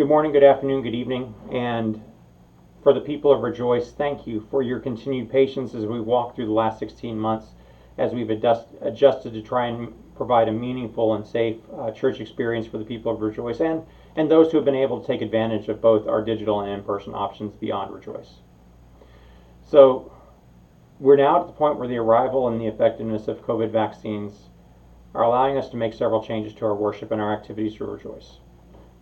Good morning, good afternoon, good evening, and for the people of Rejoice, thank you for your continued patience as we walk through the last 16 months as we've adjusted to try and provide a meaningful and safe church experience for the people of Rejoice and those who have been able to take advantage of both our digital and in-person options beyond Rejoice. So we're now at the point where the arrival and the effectiveness of COVID vaccines are allowing us to make several changes to our worship and our activities to Rejoice.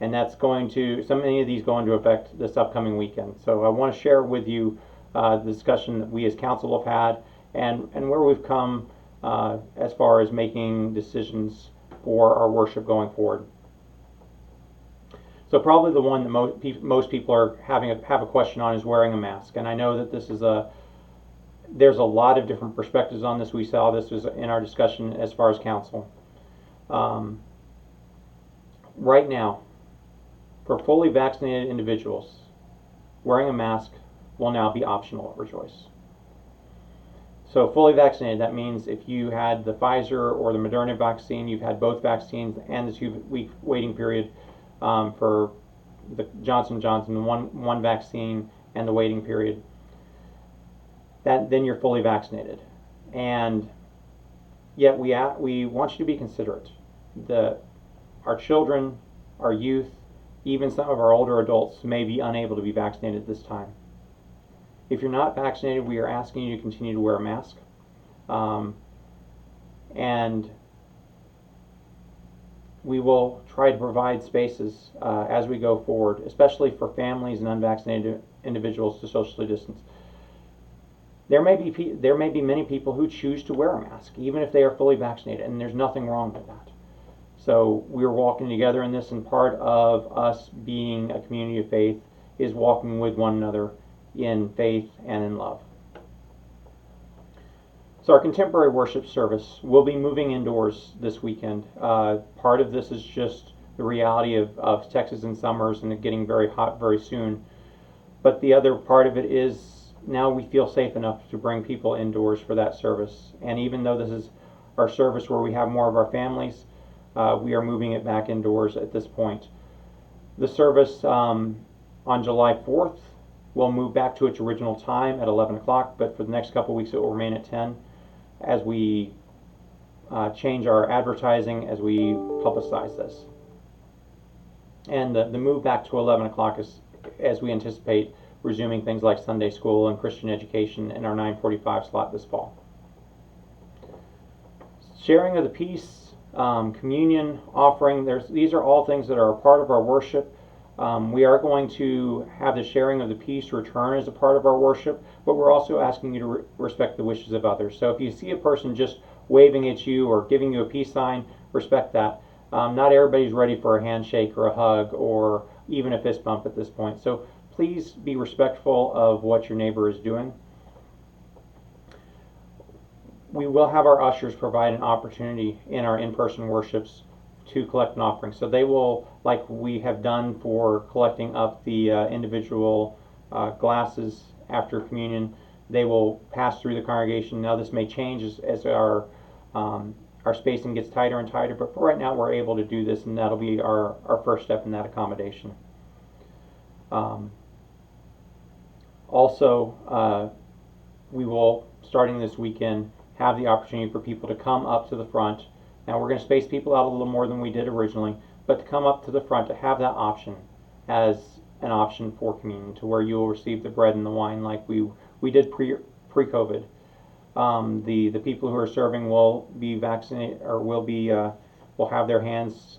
And that's many of these go into effect this upcoming weekend. So I want to share with you the discussion that we as council have had and where we've come as far as making decisions for our worship going forward. So probably the one that most people are have a question on is wearing a mask. And I know that there's a lot of different perspectives on this. We saw this was in our discussion as far as council. Right now, for fully vaccinated individuals, wearing a mask will now be optional at Rejoice. So fully vaccinated, that means if you had the Pfizer or the Moderna vaccine, you've had both vaccines and the 2-week waiting period for the Johnson & Johnson, one vaccine and the waiting period, then you're fully vaccinated. And yet we want you to be considerate. Our children, our youth, even some of our older adults may be unable to be vaccinated at this time. If you're not vaccinated, we are asking you to continue to wear a mask. And we will try to provide spaces as we go forward, especially for families and unvaccinated individuals to socially distance. There may be many people who choose to wear a mask, even if they are fully vaccinated, and there's nothing wrong with that. So we're walking together in this, and part of us being a community of faith is walking with one another in faith and in love. So our contemporary worship service will be moving indoors this weekend. Part of this is just the reality of Texas in summers and it getting very hot very soon. But the other part of it is now we feel safe enough to bring people indoors for that service. And even though this is our service where we have more of our families, we are moving it back indoors at this point. The service on July 4th will move back to its original time at 11 o'clock, but for the next couple of weeks it will remain at 10 as we change our advertising as we publicize this. And the move back to 11 o'clock is as we anticipate resuming things like Sunday school and Christian education in our 9:45 slot this fall. Sharing of the peace, communion, offering, these are all things that are a part of our worship. We are going to have the sharing of the peace return as a part of our worship, but we're also asking you to respect the wishes of others. So if you see a person just waving at you or giving you a peace sign, respect that. Not everybody's ready for a handshake or a hug or even a fist bump at this point. So please be respectful of what your neighbor is doing. We will have our ushers provide an opportunity in our in-person worships to collect an offering. So they will, like we have done for collecting up the individual glasses after communion, they will pass through the congregation. Now this may change as our spacing gets tighter and tighter, but for right now we're able to do this, and that'll be our first step in that accommodation. Also, we will, starting this weekend, have the opportunity for people to come up to the front. Now we're going to space people out a little more than we did originally, but to come up to the front, to have that option as an option for communion, to where you will receive the bread and the wine like we did pre-COVID. The people who are serving will be vaccinated or will have their hands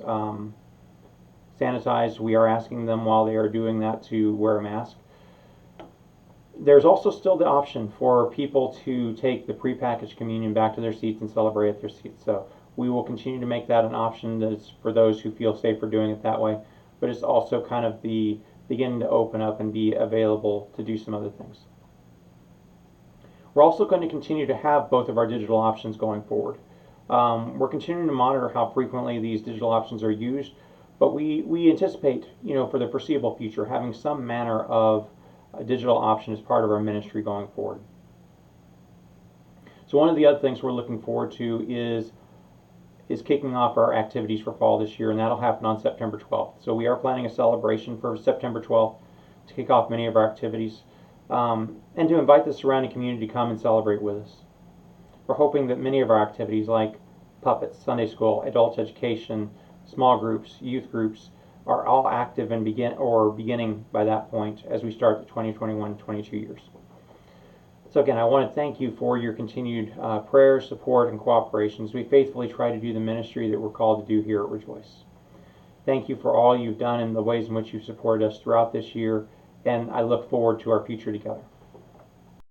sanitized. We are asking them while they are doing that to wear a mask. There's also still the option for people to take the prepackaged communion back to their seats and celebrate at their seats. So we will continue to make that an option that's for those who feel safer doing it that way. But it's also kind of the beginning to open up and be available to do some other things. We're also going to continue to have both of our digital options going forward. We're continuing to monitor how frequently these digital options are used, but we anticipate, for the foreseeable future, having some manner of a digital option as part of our ministry going forward. So one of the other things we're looking forward to is is kicking off our activities for fall this year, and that'll happen on September 12th. So we are planning a celebration for September 12th to kick off many of our activities, and to invite the surrounding community to come and celebrate with us. We're hoping that many of our activities like puppets, Sunday school, adult education, small groups, youth groups are all active and beginning by that point as we start the 2021-22 years. So again, I want to thank you for your continued prayers, support, and cooperation as we faithfully try to do the ministry that we're called to do here at Rejoice. Thank you for all you've done and the ways in which you've supported us throughout this year, and I look forward to our future together.